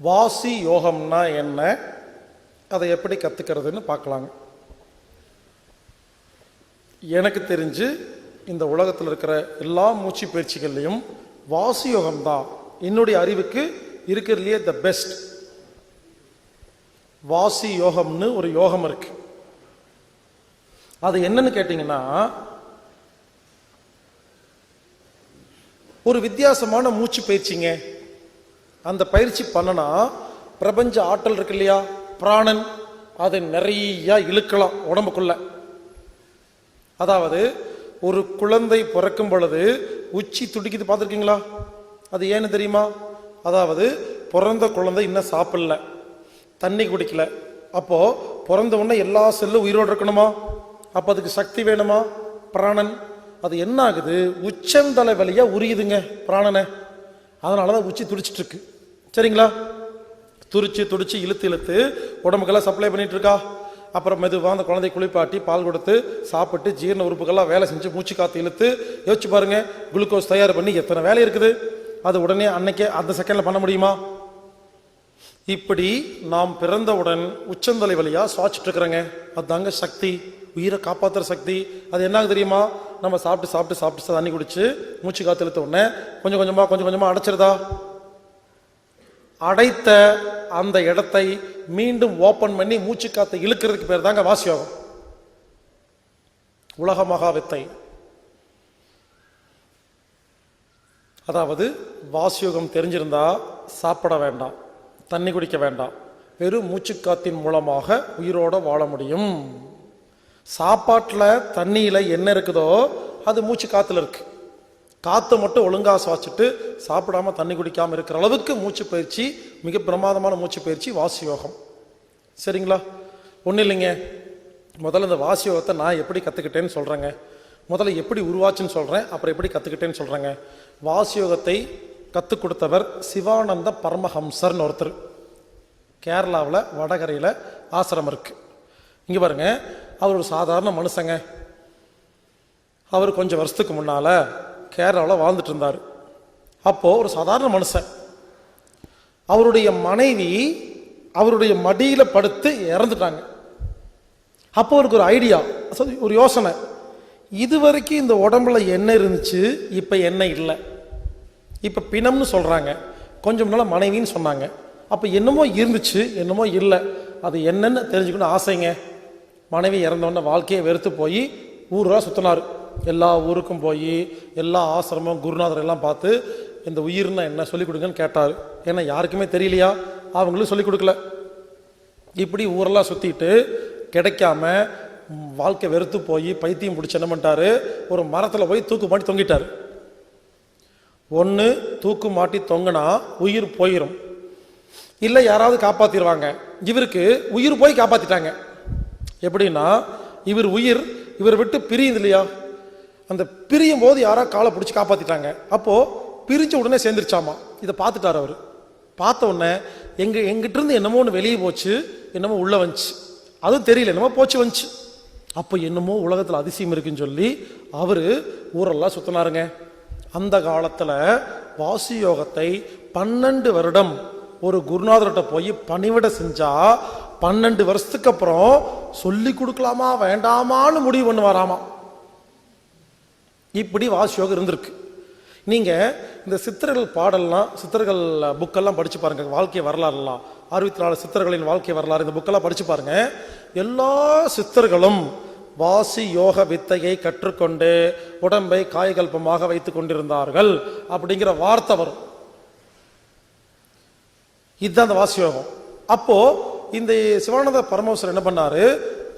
வாசி யோகம்னா என்ன, அதை எப்படி கற்றுக்கிறதுன்னு பார்க்கலாங்க. எனக்கு தெரிஞ்சு இந்த உலகத்தில் இருக்கிற எல்லா மூச்சு பயிற்சிகள்லையும் வாசி யோகம்தான் என்னுடைய அறிவுக்கு இருக்கிறதுலையே த பெஸ்ட். வாசி யோகம்னு ஒரு யோகம் இருக்கு. அது என்னன்னு கேட்டீங்கன்னா, ஒரு வித்தியாசமான மூச்சு பயிற்சிங்க. அந்த பயிற்சி பண்ணனா பிரபஞ்ச ஆற்றல் இருக்கு இல்லையா, பிராணன், அதை நிறைய இழுக்கலாம் உடம்புக்குள்ள. அதாவது ஒரு குழந்தை பிறக்கும் பொழுது உச்சி துடிக்குது, பார்த்துருக்கீங்களா? அது ஏன்னு தெரியுமா? அதாவது பிறந்த குழந்தை இன்னும் சாப்பிடல, தண்ணி குடிக்கல. அப்போ பிறந்த உடனே எல்லா செல்லும் உயிரோடு இருக்கணுமா? அப்போ அதுக்கு சக்தி வேணுமா? பிராணன். அது என்ன ஆகுது, உச்சந்தலை வழியா உரியுதுங்க பிராணனை. அதனாலதான் உச்சி துடிச்சிட்டு இருக்கு. சரிங்களா? துடிச்சு இழுத்து இழுத்து உடம்புக்கெல்லாம் சப்ளை பண்ணிட்டு இருக்கா. அப்புறம் மெதுவாக அந்த குழந்தை குளிப்பாட்டி பால் கொடுத்து சாப்பிட்டு ஜீரண உறுப்புகள்லாம் வேலை செஞ்சு மூச்சு காத்து இழுத்து யோசிச்சு பாருங்க, குளுக்கோஸ் தயார் பண்ணி எத்தனை வேலை இருக்குது. அது உடனே அன்னைக்கே அந்த செகண்ட்ல பண்ண முடியுமா? இப்படி நாம் பிறந்தவுடன் உச்சந்தலை வழியா சுவாச்சிட்டு இருக்கிறோங்க. அதுதாங்க சக்தி, உயிரை காப்பாற்றுற சக்தி. அது என்ன தெரியுமா? நம்ம சாப்பிட்டு தண்ணி குடிச்சு மூச்சு காத்து இழுத்த உடனே கொஞ்சம் கொஞ்சமா அடைச்சிருதா? அடைத்த அந்த இடத்தை மீண்டும் ஓபன் பண்ணி மூச்சு காத்தை இழுக்கிறதுக்கு பேர் தாங்க வாசியோகம், உலக மகா வித்தை. அதாவது வாசியோகம் தெரிஞ்சிருந்தா சாப்பிட வேண்டாம், தண்ணி குடிக்க வேண்டாம், வெறும் மூச்சுக்காத்தின் மூலமாக உயிரோட வாழ முடியும். சாப்பாட்டில் தண்ணியில் என்ன இருக்குதோ அது மூச்சு காத்துல இருக்கு. காற்று மட்டும் ஒழுங்காக சுவாச்சிட்டு சாப்பிடாம தண்ணி குடிக்காமல் இருக்கிற அளவுக்கு மூச்சு பயிற்சி, மிக பிரமாதமான மூச்சு பயிற்சி வாசியோகம். சரிங்களா? ஒன்றும் இல்லைங்க. முதல்ல இந்த வாசியோகத்தை நான் எப்படி கற்றுக்கிட்டேன்னு சொல்கிறேங்க. முதல்ல எப்படி உருவாச்சுன்னு சொல்கிறேன், அப்புறம் எப்படி கற்றுக்கிட்டேன்னு சொல்கிறேங்க. வாசியோகத்தை கற்றுக் கொடுத்தவர் சிவானந்த பரமஹம்சர்னு ஒருத்தர். கேரளாவில் வடகரையில் ஆசிரமம் இருக்கு. இங்கே பாருங்க, அவர் ஒரு சாதாரண மனுஷங்க. அவர் கொஞ்சம் வருஷத்துக்கு முன்னால கேரளாவில் வாழ்ந்துட்டு இருந்தார். அப்போ ஒரு சாதாரண மனுஷன், அவருடைய மனைவி அவருடைய மடியில படுத்து இறந்துட்டாங்க. அப்போ அவருக்கு ஒரு ஐடியா, ஒரு யோசனை. இதுவரைக்கும் இந்த உடம்புல என்ன இருந்துச்சு, இப்ப என்ன இல்லை, இப்ப பிணம்னு சொல்றாங்க, கொஞ்சம் முன்னால மனைவின்னு சொன்னாங்க. அப்ப என்னமோ இருந்துச்சு, என்னமோ இல்லை, அது என்னன்னு தெரிஞ்சுக்கணும் ஆசைங்க. மனைவி இறந்தோடனே வாழ்க்கையை வெறுத்து போய் ஊரா சுத்தினார். எல்லா ஊருக்கும் போய் எல்லா ஆசிரமம் குருநாதர் எல்லாம் பார்த்து இந்த உயிர்னா என்ன சொல்லிக் கொடுங்கன்னு கேட்டார். ஏன்னா யாருக்குமே தெரியலையா, அவங்களும் சொல்லிக் கொடுக்கல. இப்படி ஊரெல்லாம் சுத்திட்டு கிடைக்காம வாழ்க்கை வெறுத்து போய் பைத்தியம் பிடிச்சி என்ன பண்ணிட்டாரு, ஒரு மரத்தில் போய் தூக்கு மாட்டி தொங்கிட்டார். ஒன்று தூக்கு மாட்டி தொங்கினா உயிர் போயிடும், இல்லை யாராவது காப்பாத்திடுவாங்க. இவருக்கு உயிர் போய் காப்பாத்திட்டாங்க. எப்படின்னா, இவர் விட்டு பிரியுது இல்லையா, அந்த பிரியும் போது யாரா காலை பிடிச்சி காப்பாத்திட்டாங்க. அப்போ பிரிஞ்ச உடனே சேர்ந்துருச்சாமா. இதை பார்த்துட்டார் அவர். பார்த்த உடனே எங்கிட்ட இருந்து என்னமோ ஒன்று வெளியே போச்சு, என்னமோ உள்ள வந்துச்சு, அதுவும் தெரியல, என்னமோ போச்சு வந்துச்சு. அப்போ என்னமோ உலகத்தில் அதிசயம் இருக்குன்னு சொல்லி அவரு ஊரெல்லாம் சுத்தினாருங்க. அந்த காலத்துல வாசி யோகத்தை 12 வருடம் ஒரு குருநாதர்கிட்ட போய் பணிவிட செஞ்சா 12 வருஷத்துக்கு அப்புறம் சொல்லி கொடுக்கலாமா வேண்டாமான்னு முடிவு பண்ணுவாராமா. இப்படி வாசியோகம் இருந்திருக்கு. நீங்க இந்த சித்தர்கள் பாடல்லாம், சித்தர்கள் புக்கெல்லாம் படிச்சு பாருங்க, வாழ்க்கை வரலாறுலாம் 64 சித்தர்களின் வாழ்க்கை வரலாறு, இந்த புக்கெல்லாம் படிச்சு பாருங்க. எல்லா சித்தர்களும் வாசி யோக வித்தையை கற்றுக்கொண்டு உடம்பை காயகல்பமாக வைத்துக் கொண்டிருந்தார்கள் அப்படிங்கிற வார்த்தை வரும். இதுதான் அந்த வாசியோகம். அப்போ இந்த சிவானந்த பரமஹம்சர் என்ன பண்ணாரு,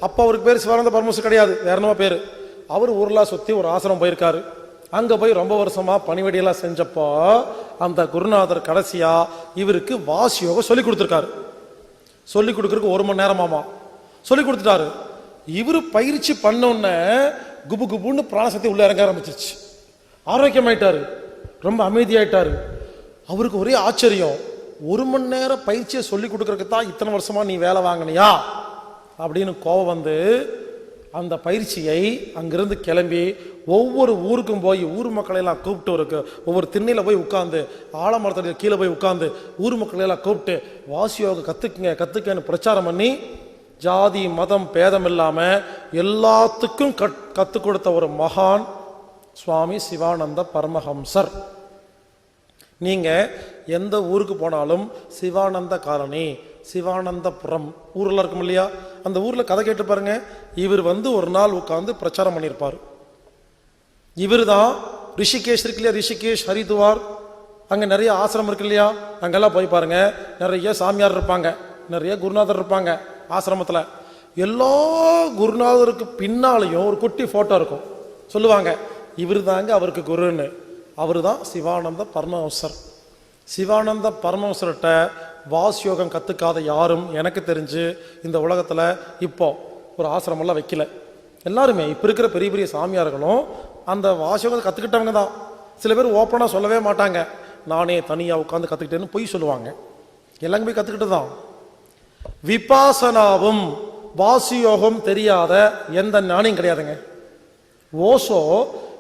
அப்போ அவருக்கு பேர் சிவானந்த பரமஹம்சர் கிடையாது, வேற என்னமோ பேரு. அவர் ஊர்லா சுத்தி ஒரு ஆசிரமம் போயிருக்காரு. அங்க போய் ரொம்ப வருஷமா பணிவடியெல்லாம் செஞ்சப்போ அந்த குருநாதர் கடைசியா இவருக்கு வாசியோகம் சொல்லி கொடுத்துருக்காரு. சொல்லி கொடுக்கறதுக்கு 1 மணி நேரமாமா சொல்லி கொடுத்துட்டாரு. இவரு பயிற்சி பண்ணோன்னே குபு குபுன்னு பிராணசக்தி உள்ள இறங்க ஆரம்பிச்சிருச்சு. ஆரோக்கியமாயிட்டாரு, ரொம்ப அமைதியாயிட்டாரு. அவருக்கு ஒரே ஆச்சரியம், 1 மணி நேரம் பயிற்சியை சொல்லி கொடுக்கறதுக்கு தான் இத்தனை வருஷமா நீ வேலை வாங்கினியா அப்படின்னு கோபம் வந்து அந்த பயிற்சியை அங்கிருந்து கிளம்பி ஒவ்வொரு ஊருக்கும் போய் ஊர் மக்களையெல்லாம் கூப்பிட்டு ஒவ்வொரு திண்ணையில் போய் உட்காந்து ஆலமரத்தடியில் கீழே போய் உட்காந்து ஊர் மக்களையெல்லாம் கூப்பிட்டு வாசியோகம் கற்றுக்கன்னு பிரச்சாரம் பண்ணி ஜாதி மதம் பேதம் இல்லாமல் எல்லாத்துக்கும் கற்றுக் கொடுத்த ஒரு மகான் சுவாமி சிவானந்த பரமஹம்சர். நீங்கள் எந்த ஊருக்கு போனாலும் சிவானந்த காலனி, சிவானந்தபுரம் ஊரில் இருக்கும் இல்லையா, அந்த ஊரில் கதை கேட்டு பாருங்க. இவர் ஒரு நாள் உட்காந்து பிரச்சாரம் பண்ணியிருப்பார். இவர் தான் ரிஷிகேஷ் இருக்கு இல்லையா, ரிஷிகேஷ் ஹரித்வார், அங்கே நிறைய ஆசிரமம் இருக்கு இல்லையா, அங்கெல்லாம் போய் பாருங்க. நிறைய சாமியார் இருப்பாங்க, நிறைய குருநாதர் இருப்பாங்க ஆசிரமத்தில். எல்லா குருநாதருக்கு பின்னாலையும் ஒரு குட்டி ஃபோட்டோ இருக்கும். சொல்லுவாங்க இவர் தாங்க அவருக்கு குருன்னு. அவர் தான் சிவானந்த பரமஹம்சர். சிவானந்த பரமஹம்சர்கிட்ட வாசியோகம் கற்றுக்காத யாரும் எனக்கு தெரிஞ்சு இந்த உலகத்தில் இப்போ ஒரு ஆசிரமெல்லாம் வைக்கல. எல்லாருமே இப்போ இருக்கிற பெரிய பெரிய சாமியார்களும் அந்த வாசியோகத்தை கற்றுக்கிட்டவங்க தான். சில பேர் ஓப்பனாக சொல்லவே மாட்டாங்க, நானே தனியாக உட்காந்து கற்றுக்கிட்டேன்னு பொய் சொல்லுவாங்க. எல்லாமே போய் கற்றுக்கிட்டு தான். விபாசனாவும் வாசியோகம் தெரியாத எந்த ஞானியும் கிடையாதுங்க. ஓஷோ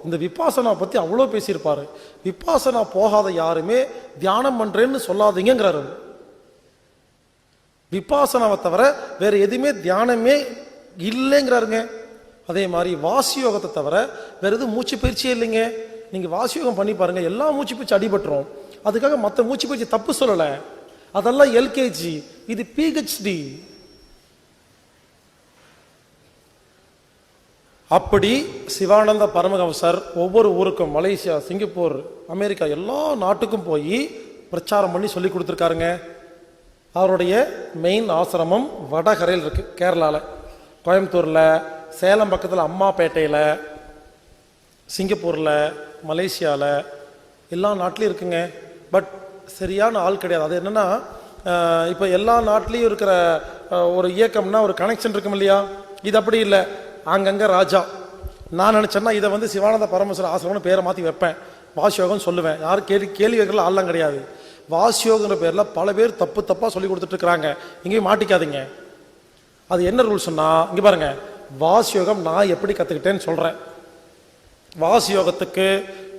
இந்த விபாசனா பற்றி அவ்வளோ பேசியிருப்பாரு. விபாசனா போகாத யாருமே தியானம் பண்ணுறேன்னு சொல்லாதீங்கிறாரு. விபாசனாவை தவிர வேற எதுவுமே தியானமே இல்லைங்கிறாருங்க. அதே மாதிரி வாசியோகத்தை தவிர வேற எதுவும் மூச்சு பயிற்சியே இல்லைங்க. நீங்கள் வாசியோகம் பண்ணி பாருங்க, எல்லா மூச்சு பயிற்சி அடிபட்டுரும். அதுக்காக மற்ற மூச்சு பயிற்சி தப்பு சொல்லலை, அதெல்லாம் எல்கேஜி, இது பிஹெச்டி. அப்படி சிவானந்த பரமஹம்சர் ஒவ்வொரு ஊருக்கும், மலேசியா, சிங்கப்பூர், அமெரிக்கா எல்லா நாட்டுக்கும் போய் பிரச்சாரம் பண்ணி சொல்லி கொடுத்துருக்காருங்க. அவருடைய மெயின் ஆசிரமம் வடகரையில் இருக்கு, கேரளாவில், கோயம்புத்தூரில், சேலம் பக்கத்தில் அம்மாப்பேட்டையில், சிங்கப்பூரில், மலேசியாவில், எல்லா நாட்டிலையும் இருக்குங்க. பட் சரியான ஆள் கிடையாது. அது என்னன்னா, இப்போ எல்லா நாட்டிலையும் இருக்கிற ஒரு இயக்கம்னா ஒரு கனெக்ஷன் இருக்கும் இல்லையா, இது அப்படி இல்லை. அங்கங்கே ராஜா. நான் நினச்சேன்னா இதை சிவானந்த பரமஹம்சர் ஆசிரமம்னு பேரை மாற்றி வைப்பேன், வாசியோகம்னு சொல்லுவேன். யாரும் கேள்வி வைக்கிறதுல ஆள்லாம் கிடையாது. வாசியோகங்கிற பேரில் பல பேர் தப்பாக சொல்லி கொடுத்துட்டு இருக்கிறாங்க. இங்கேயும் மாட்டிக்காதீங்க. அது என்ன ரூல்ஸ்னா, இங்கே பாருங்க, வாசியோகம் நான் எப்படி கற்றுக்கிட்டேன்னு சொல்கிறேன். வாசியோகத்துக்கு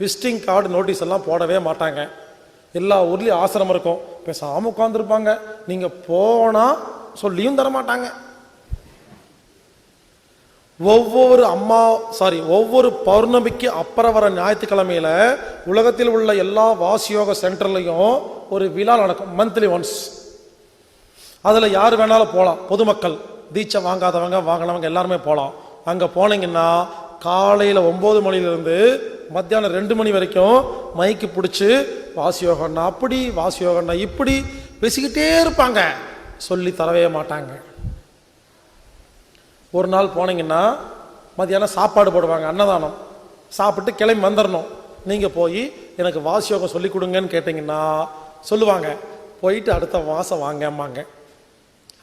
விசிட்டிங் கார்டு நோட்டீஸ் எல்லாம் போடவே மாட்டாங்க. எல்லா ஊர்லேயும் ஆசிரமம் இருக்கும், பேசாமல் உட்காந்துருப்பாங்க. நீங்கள் போனால் சொல்லியும் தரமாட்டாங்க. ஒவ்வொரு பௌர்ணமிக்கு அப்புறம் வர ஞாயிற்றுக்கிழமையில உலகத்தில் உள்ள எல்லா வாசியோக சென்டர்லையும் ஒரு விழா நடக்கும், மந்த்லி ஒன்ஸ். அதில் யார் வேணாலும் போகலாம், பொதுமக்கள், தீட்சை வாங்காதவங்க வாங்கினவங்க எல்லாருமே போகலாம். அங்கே போனீங்கன்னா காலையில் 9 மணிலிருந்து மத்தியானம் 2 மணி வரைக்கும் மைக்கு பிடிச்சி வாசியோகன்னா அப்படி, வாசியோகன்னா இப்படி பேசிக்கிட்டே இருப்பாங்க, சொல்லி தரவே மாட்டாங்க. ஒரு நாள் போனீங்கன்னா மத்தியானம் சாப்பாடு போடுவாங்க, அன்னதானம். சாப்பிட்டு கிளம்பி வந்துடணும். நீங்கள் போய் எனக்கு வாசியோகம் சொல்லி கொடுங்கன்னு கேட்டிங்கன்னா சொல்லுவாங்க, போயிட்டு அடுத்த மாதம் வாங்கம்பாங்க.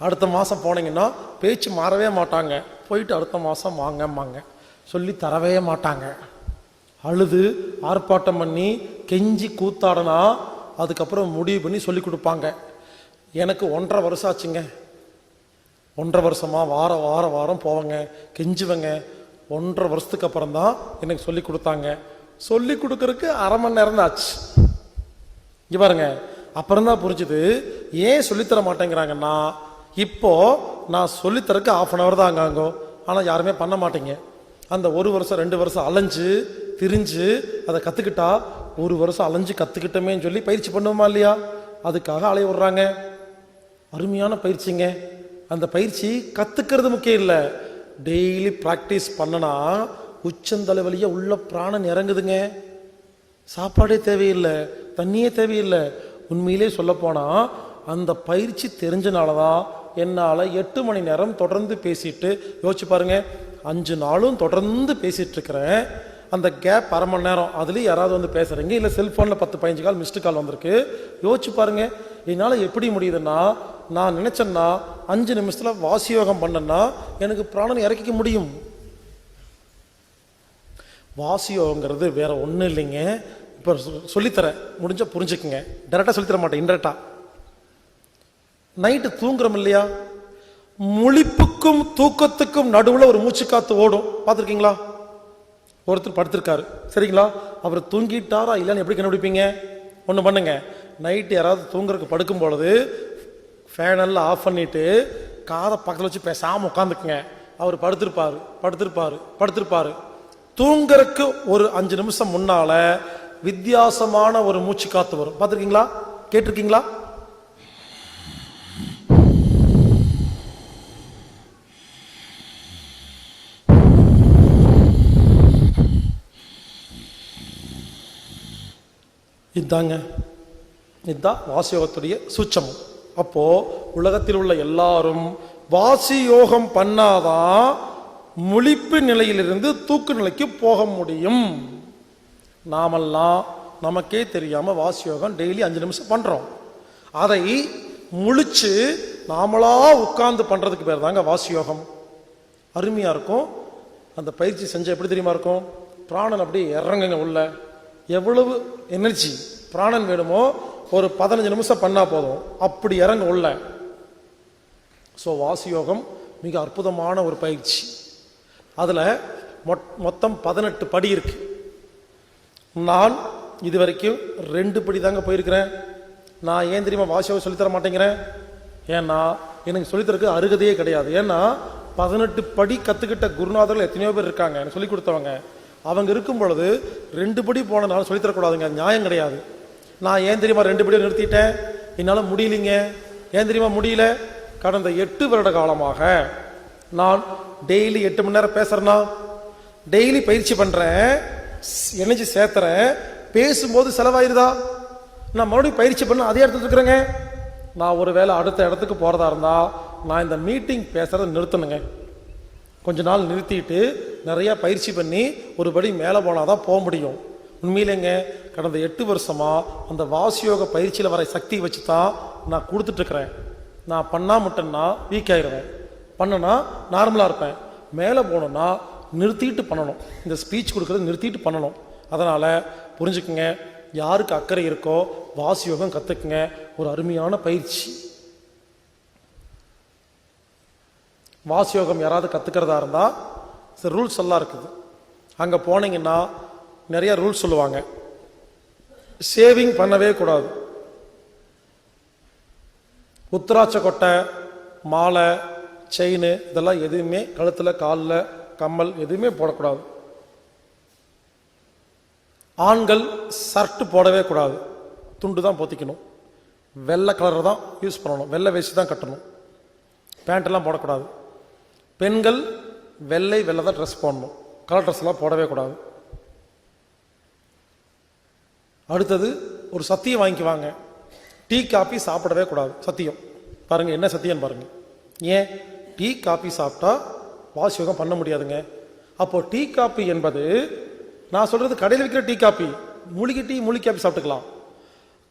அடுத்த மாதம் போனீங்கன்னா பேச்சு மாறவே மாட்டாங்க, போயிட்டு அடுத்த மாதம் வாங்கம்பாங்க, சொல்லி தரவே மாட்டாங்க. அழுது ஆர்ப்பாட்டம் பண்ணி கெஞ்சி கூத்தாடனா அதுக்கப்புறம் முடிவு பண்ணி சொல்லி கொடுப்பாங்க. எனக்கு 1.5 வருஷம் ஆச்சுங்க. 1.5 வருஷமாக வாரம் போவாங்க, கெஞ்சுவங்க. 1.5 வருஷத்துக்கு அப்புறம் தான் எனக்கு சொல்லி கொடுத்தாங்க. சொல்லி கொடுக்கறதுக்கு 1/2 மணி நேரம் தான் ஆச்சு. இங்கே பாருங்க, அப்புறம் தான் புரிஞ்சுது ஏன் சொல்லித்தர மாட்டேங்கிறாங்கன்னா, இப்போ நான் சொல்லித்தரக்கு 1/2 hour தான் அங்காங்கோ, ஆனால் யாருமே பண்ண மாட்டேங்க. அந்த 1 வருஷம் 2 வருஷம் அலைஞ்சு திரிஞ்சு அதை கற்றுக்கிட்டா 1 வருஷம் அலைஞ்சு கற்றுக்கிட்டோமேன்னு சொல்லி பயிற்சி பண்ணுவோமா இல்லையா, அதுக்காக அலைய விடுறாங்க. அருமையான பயிற்சிங்க. அந்த பயிற்சி கற்றுக்கிறது முக்கியம் இல்லை, டெய்லி ப்ராக்டிஸ் பண்ணனா உச்சந்தலைவலியா உள்ள பிராணன் இறங்குதுங்க. சாப்பாடே தேவையில்லை, தண்ணியே தேவையில்லை. உண்மையிலே சொல்லப்போனால் அந்த பயிற்சி தெரிஞ்சனால தான் என்னால் 8 மணி நேரம் தொடர்ந்து பேசிட்டு, யோசிச்சு பாருங்க, 5 நாளும் தொடர்ந்து பேசிட்டு இருக்கிறேன். அந்த கேப் 1/2 மணி நேரம், அதுலேயும் யாராவது பேசுகிறீங்க, இல்லை செல்ஃபோனில் 10-15 கால் மிஸ்டு கால் வந்திருக்கு. யோசிச்சு பாருங்க, என்னால் எப்படி முடியுதுன்னா, நான் நினைச்சேன்னா 5 நிமிஷத்தில் வாசியோகம் பண்ணேன்னா எனக்கு பிராணன் இறக்கிக்க முடியும். வாசியோகங்கிறது வேற ஒன்றும் இல்லைங்க. இப்போ சொல்லித்தரேன், முடிஞ்ச புரிஞ்சுக்குங்க. டைரெக்டாக சொல்லித்தர மாட்டேன், இன்டெரக்டாக. நைட்டு தூங்குறோம் இல்லையா, முழிப்புக்கும் தூக்கத்துக்கும் நடுவுல ஒரு மூச்சு காத்து ஓடும். பார்த்துருக்கீங்களா? ஒருத்தர் படுத்திருக்காரு, சரிங்களா? அவர் தூங்கிட்டாரா இல்லைன்னு எப்படி கண்டுபிடிப்பீங்க? ஒன்று பண்ணுங்க, நைட்டு யாராவது தூங்குறதுக்கு படுக்கும் பொழுது ஃபேனெல்லாம் ஆஃப் பண்ணிட்டு காதை பக்கத்தில் வச்சு பேசாமல் உட்காந்துக்குங்க. அவர் படுத்திருப்பாரு. தூங்குறதுக்கு ஒரு 5 நிமிஷம் முன்னால வித்தியாசமான ஒரு மூச்சு காத்து வரும். பார்த்துருக்கீங்களா? கேட்டிருக்கீங்களா? இதுதான் வாசியோகத்துடைய சூட்சமம். அப்போ உலகத்தில் உள்ள எல்லாரும் வாசி யோகம் பண்ணாதான் முழிப்பு நிலையிலிருந்து தூக்கு நிலைக்கு போக முடியும். நாமெல்லாம் நமக்கே தெரியாம வாசி யோகம் டெய்லி 5 நிமிஷம் பண்றோம். அதை முழிச்சு நாமளா உட்கார்ந்து பண்றதுக்கு பேர் தாங்க வாசி யோகம். அருமையா இருக்கும். அந்த பயிற்சி செஞ்ச எப்படி தெரியுமா இருக்கும்? பிராணன் அப்படியே இறங்குங்க உள்ள. எவ்வளவு எனர்ஜி பிராணன் வேணுமோ ஒரு 15 நிமிஷம் பண்ணா போதும், அப்படி இறங்க உள்ள. ஸோ வாசி யோகம் மிக அற்புதமான ஒரு பயிற்சி. அதுல மொத்தம் 18 படி இருக்கு. நான் இது வரைக்கும் 2 படி தாங்க போயிருக்கிறேன். நான் ஏன் தெரியுமா வாசி யோகம் சொல்லித்தர மாட்டேங்கிறேன்? ஏன்னா எனக்கு சொல்லித்தரக்கு அருகதையே கிடையாது. ஏன்னா 18 படி கத்துக்கிட்ட குருநாதர்கள் எத்தனையோ பேர் இருக்காங்க, எனக்கு சொல்லிக் கொடுத்தவங்க. அவங்க இருக்கும் பொழுது 2 படி போனனால சொல்லித்தரக்கூடாதுங்க, நியாயம் கிடையாது. நான் ஏன் தெரியுமா 2 படி நிறுத்திட்டேன்? என்னால் முடியலைங்க. ஏன் தெரியுமா முடியல? கடந்த 8 வருட காலமாக நான் டெய்லி 8 மணி நேரம் பேசுறேன்னா, டெய்லி பயிற்சி பண்றேன், எனர்ஜி சேர்த்துறேன், பேசும்போது செலவாயிருதா? நான் மறுபடியும் பயிற்சி பண்ண அதே இடத்துல இருக்கிறேங்க. நான் ஒரு வேளை அடுத்த இடத்துக்கு போறதா இருந்தா நான் இந்த மீட்டிங் பேசுறதை நிறுத்தணுங்க. கொஞ்ச நாள் நிறுத்திட்டு நிறைய பயிற்சி பண்ணி ஒரு படி மேலே போனாதான் போக முடியும். உண்மையிலேங்க கடந்த 8 வருஷமா அந்த வாசியோக பயிற்சியில் வர சக்தி வச்சு தான் நான் கொடுத்துட்டு இருக்கிறேன். நான் பண்ணா முட்டேன்னா வீக் ஆயிடுவேன், பண்ணனா நார்மலாக இருப்பேன். மேலே போகணுன்னா நிறுத்திட்டு பண்ணணும். இந்த ஸ்பீச் கொடுக்கறது நிறுத்திட்டு பண்ணணும். அதனால் புரிஞ்சுக்குங்க, யாருக்கு அக்கறை இருக்கோ வாசியோகம் கற்றுக்குங்க. ஒரு அருமையான பயிற்சி. வாசியோகம் யாராவது கற்றுக்கிறதா இருந்தால் சில ரூல்ஸ் எல்லாம் இருக்குது. அங்கே போனீங்கன்னா நிறைய ரூல்ஸ் சொல்லுவாங்க. ஷேவிங் பண்ணவே கூடாது. உத்திராட்ச கொட்டை, மாலை, செயின் இதெல்லாம் எதுவுமே கழுத்தில், காலில், கம்மல் எதுவுமே போடக்கூடாது. ஆண்கள் ஷர்ட் போடவே கூடாது, துண்டு தான் போத்திக்கணும். வெள்ளை கலர் தான் யூஸ் பண்ணணும், வெள்ளை வேஷ்டி தான் கட்டணும், பேண்ட்டெல்லாம் போடக்கூடாது. பெண்கள் வெள்ளை தான் ட்ரெஸ் போடணும், கலர் ட்ரெஸ் எல்லாம் போடவே கூடாது. அடுத்தது ஒரு சத்தியம் வாங்கிக்குவாங்க, டீ காபி சாப்பிடவே கூடாது. சத்தியம் பாருங்க, என்ன சத்தியம் பாருங்க. ஏன்? டீ காபி சாப்பிட்டா வாசியோகம் பண்ண முடியாதுங்க. அப்போ டீ காபி என்பது, நான் சொல்றது கடையில் விற்கிற டீ காபி, மூலிகை டீ, மூலிகை காபி சாப்பிட்டுக்கலாம்.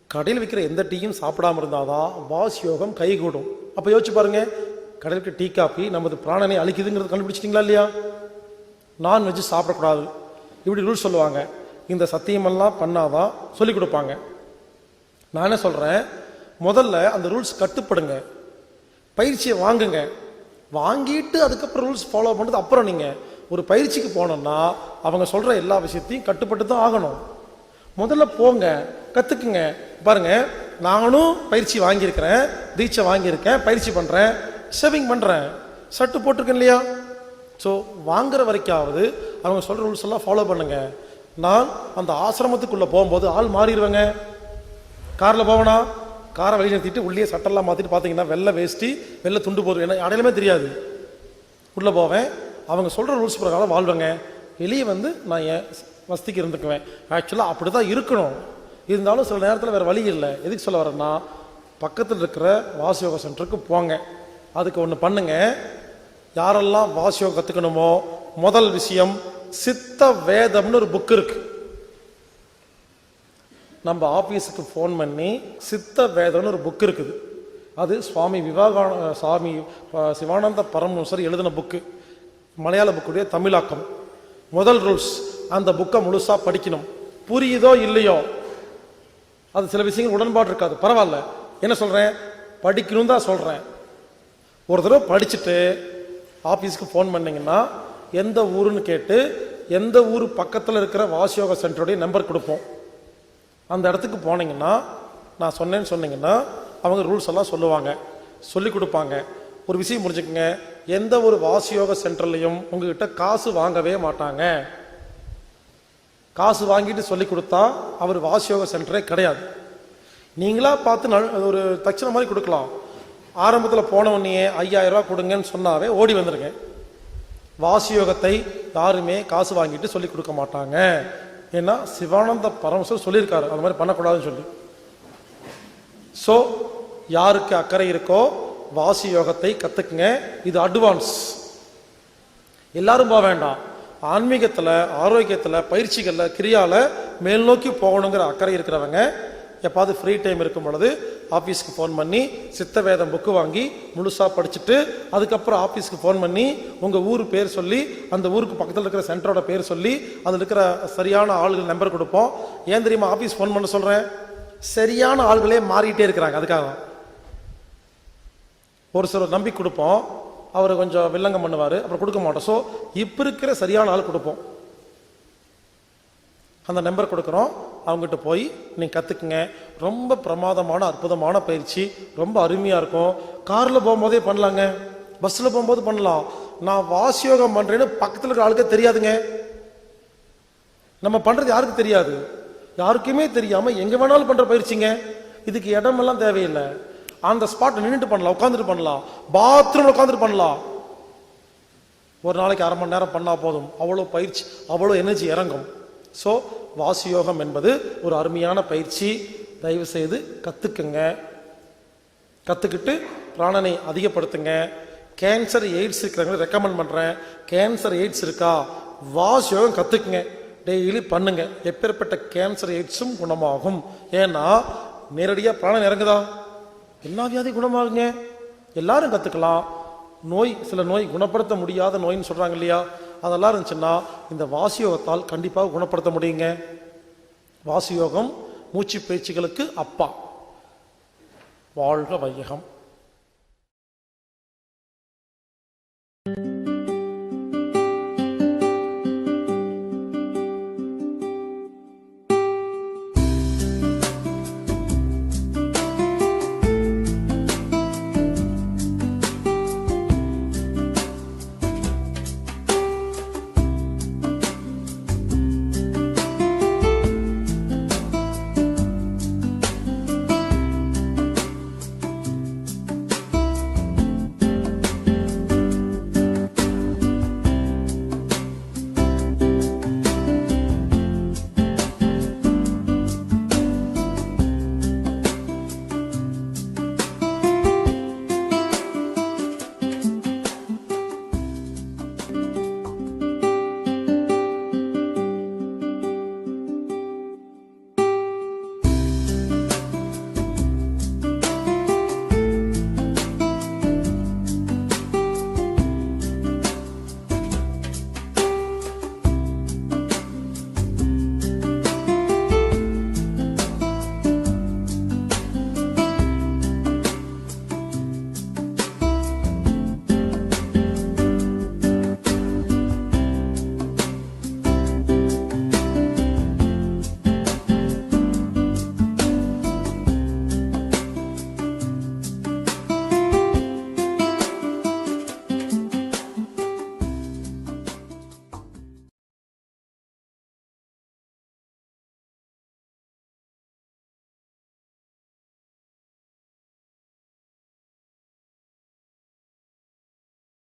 கடையில் விற்கிற எந்த டீயும் சாப்பிடாம இருந்தாதான் வாசியோகம் கைகூடும். அப்ப யோசிச்சு பாருங்க, கடையில் டீ காபி நமது பிராணனை அழிக்குதுங்கிறது கண்டுபிடிச்சிட்டீங்களா இல்லையா? நான்வெஜ் சாப்பிடக்கூடாது, இப்படி ரூல்ஸ் சொல்லுவாங்க. இந்த சத்தியமெல்லாம் பண்ணாதான் சொல்லிக் கொடுப்பாங்க. நான் என்ன சொல்றேன், முதல்ல அந்த ரூல்ஸ் கட்டுப்படுங்க, பயிற்சியை வாங்குங்க. வாங்கிட்டு அதுக்கப்புறம் ரூல்ஸ் ஃபாலோ பண்ணுறது அப்புறம். நீங்க ஒரு பயிற்சிக்கு போனோம்னா அவங்க சொல்ற எல்லா விஷயத்தையும் கட்டுப்பட்டு தான் ஆகணும். முதல்ல போங்க, கத்துக்குங்க. பாருங்க, நானும் பயிற்சி வாங்கியிருக்கிறேன், தீட்சை வாங்கியிருக்கேன், பயிற்சி பண்றேன், ஷேவிங் பண்றேன், ஷர்ட் போட்டிருக்கேன் இல்லையா? ஸோ வாங்குற வரைக்காவது அவங்க சொல்ற ரூல்ஸ் எல்லாம் ஃபாலோ பண்ணுங்க. நான் அந்த ஆசிரமத்துக்குள்ள போகும்போது ஆள் மாறிடுவேங்க. கார்ல போவனா, காரை வழி நிறுத்திட்டு உள்ளே சட்டெல்லாம் மாத்திட்டு பார்த்தீங்கன்னா வெள்ளை வேஷ்டி, வெள்ளை துண்டு போதும், என்ன அடையாளமே தெரியாது. உள்ள போவேன், அவங்க சொல்ற ரூல்ஸ் பிரகாரம் வாழ்வேங்க. வெளியே நான் என் வசதிக்கு இருந்துக்குவேன். ஆக்சுவலாக அப்படிதான் இருக்கணும். இருந்தாலும் சில நேரத்தில் வேற வழி இல்லை. எதுக்கு சொல்ல வரேன்னா, பக்கத்தில் இருக்கிற வாசியோக சென்டருக்கு போங்க. அதுக்கு ஒன்று பண்ணுங்க. யாரெல்லாம் வாசியோகம் கற்றுக்கணுமோ, முதல் விஷயம் சித்த வேதம்னு ஒரு புக் இருக்கு. நம்ம ஆபீஸுக்கு ஃபோன் பண்ணி சித்த வேதம்னு ஒரு புக் இருக்குது. அது சுவாமி சிவானந்த பரமஹம்சர் எழுதின புக்கு, மலையாள புக்குடைய தமிழாக்கம். முதல் ரூல்ஸ், அந்த புக்கை முழுசா படிக்கணும். புரியுதோ இல்லையோ, அது சில விஷயங்கள் உடன்பாடு இருக்காது, பரவாயில்ல. என்ன சொல்றேன், படிக்கணும் தான் சொல்றேன். ஒரு தடவை படிச்சுட்டு ஆஃபீஸ்க்கு ஃபோன் பண்ணிங்கன்னா எந்த ஊருன்னு கேட்டு எந்த ஊர் பக்கத்தில் இருக்கிற வாசியோக சென்டருடைய நம்பர் கொடுப்போம். அந்த இடத்துக்கு போனீங்கன்னா நான் சொன்னேன்னு சொன்னீங்கன்னா அவங்க ரூல்ஸ் எல்லாம் சொல்லுவாங்க, சொல்லி கொடுப்பாங்க. ஒரு விஷயம் புரிஞ்சுக்கங்க, எந்த ஒரு வாசியோக சென்டர்லையும் உங்ககிட்ட காசு வாங்கவே மாட்டாங்க. காசு வாங்கிட்டு சொல்லி கொடுத்தா அவர் வாசியோக சென்டரே கிடையாது. நீங்களா பார்த்து ஒரு தட்சணை மாதிரி கொடுக்கலாம். ஆரம்பத்தில் போனவொன்னே 5000 ரூபா கொடுங்கன்னு சொன்னாவே ஓடி வந்துருங்க. வாசியோகத்தை யாருமே காசு வாங்கிட்டு சொல்லி கொடுக்க மாட்டாங்க. ஏன்னா சிவானந்த பரமேஸ்வரர் சொல்லியிருக்காரு அந்த மாதிரி பண்ணக்கூடாதுன்னு சொல்லி. ஸோ யாருக்கு அக்கறை இருக்கோ வாசி யோகத்தை கத்துக்குங்க. இது அட்வான்ஸ். எல்லாரும் போக வேண்டாம். ஆன்மீகத்தில், ஆரோக்கியத்தில், பயிற்சிகளில், கிரியால மேல் நோக்கி போகணுங்கிற அக்கறை இருக்கிறவங்க எப்பாவது ஃப்ரீ டைம் இருக்கும் பொழுது ஆஃபீஸ்க்கு ஃபோன் பண்ணி சித்த வேதம் புக்கு வாங்கி முழுசாக படிச்சுட்டு அதுக்கப்புறம் ஆஃபீஸ்க்கு ஃபோன் பண்ணி உங்கள் ஊர் பேர் சொல்லி அந்த ஊருக்கு பக்கத்தில் இருக்கிற சென்டரோட பேர் சொல்லி அதில் இருக்கிற சரியான ஆளுகள் நம்பர் கொடுப்போம். ஏன் தெரியுமா ஆஃபீஸ் ஃபோன் பண்ண சொல்கிறேன்? சரியான ஆளுகளே மாறிட்டே இருக்கிறாங்க. அதுக்காக ஒரு சிலர் நம்பி கொடுப்போம், அவர் கொஞ்சம் வில்லங்கம் பண்ணுவார், அப்புறம் கொடுக்க மாட்டோம். ஸோ இப்போ இருக்கிற சரியான ஆள் கொடுப்போம். அந்த நம்பர் கொடுக்குறோம், அவங்ககிட்ட போய் நீங்கள் கற்றுக்குங்க. ரொம்ப பிரமாதமான அற்புதமான பயிற்சி, ரொம்ப அருமையாக இருக்கும். காரில் போகும்போதே பண்ணலாங்க, பஸ்ஸில் போகும்போது பண்ணலாம். நான் வாசியோகம் பண்ணுறேன்னு பக்கத்தில் இருக்கிற ஆளுக்கே தெரியாதுங்க. நம்ம பண்ணுறது யாருக்கு தெரியாது, யாருக்குமே தெரியாமல் எங்கே வேணாலும் பண்ணுற பயிற்சிங்க. இதுக்கு இடமெல்லாம் தேவையில்லை. அந்த ஸ்பாட் நின்றுட்டு பண்ணலாம், உட்காந்துட்டு பண்ணலாம், பாத்ரூமில் உட்காந்துட்டு பண்ணலாம். ஒரு நாளைக்கு 1/2 மணி நேரம் பண்ணால் போதும். அவ்வளோ பயிற்சி, அவ்வளோ எனர்ஜி இறங்கும். ஸோ வாசியோகம் என்பது ஒரு அருமையான பயிற்சி. தயவு செய்து கற்றுக்குங்க. கற்றுக்கிட்டு பிராணனை அதிகப்படுத்துங்க. கேன்சர், எய்ட்ஸ் இருக்கிறவங்க ரெக்கமெண்ட் பண்ணுறேன். கேன்சர், எய்ட்ஸ் இருக்கா, வாசியோகம் கற்றுக்குங்க, டெய்லி பண்ணுங்க. எப்பேற்பட்ட கேன்சர், எய்ட்ஸும் குணமாகும். ஏன்னா நேரடியாக பிராணன் இறங்குதா, எல்லா வியாதி குணமாகுங்க. எல்லாரும் கற்றுக்கலாம். நோய், சில நோய் குணப்படுத்த முடியாத நோயின்னு சொல்கிறாங்க இல்லையா, அதெல்லாம் இருந்துச்சுன்னா இந்த வாசியோகத்தால் கண்டிப்பாக குணப்படுத்த முடியுங்க. வாசியோகம் மூச்சு பயிற்சிகளுக்கு அப்பா. வாழ்க வையகம்.